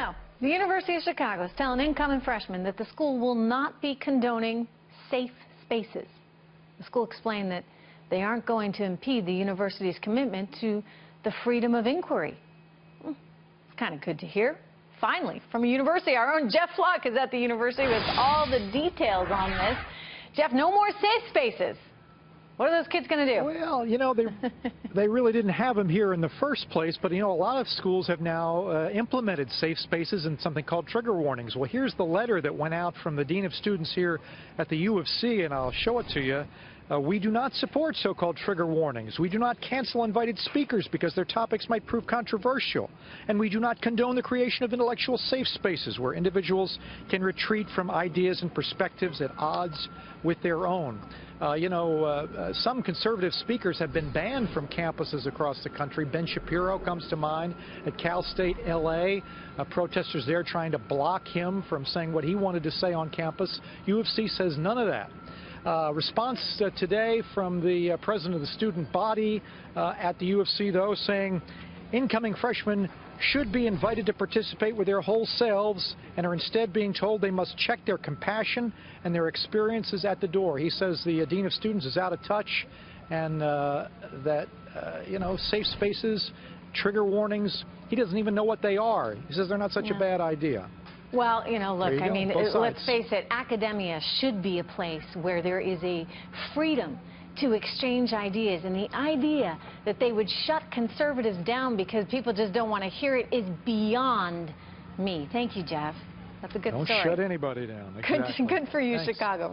So, the University of Chicago is telling incoming freshmen that the school will not be condoning safe spaces. The school explained that they aren't going to impede the university's commitment to the freedom of inquiry. It's kind of good to hear. Finally, from a university, our own Jeff Flock is at the university with all the details on this. Jeff, no more safe spaces. What are those kids going to do? Well, you know, they really didn't have them here in the first place, but, you know, a lot of schools have now implemented safe spaces and something called trigger warnings. Well, here's the letter that went out from the Dean of Students here at the U of C, and I'll show it to you. We do not support so-called trigger warnings. We do not cancel invited speakers because their topics might prove controversial. And we do not condone the creation of intellectual safe spaces where individuals can retreat from ideas and perspectives at odds with their own. Some conservative speakers have been banned from campuses across the country. Ben Shapiro comes to mind at Cal State LA. Protesters there trying to block him from saying what he wanted to say on campus. U of C says none of that. Response today from the president of the student body at the U of C, though, saying incoming freshmen should be invited to participate with their whole selves and are instead being told they must check their compassion and their experiences at the door. He says the dean of students is out of touch and safe spaces, trigger warnings, he doesn't even know what they are. He says they're not such a bad idea. Well, look, I mean, let's face it, academia should be a place where there is a freedom to exchange ideas, and the idea that they would shut conservatives down because people just don't want to hear it is beyond me. Thank you, Jeff. That's a good story. Don't shut anybody down. Exactly. Good for you, Thanks. Chicago.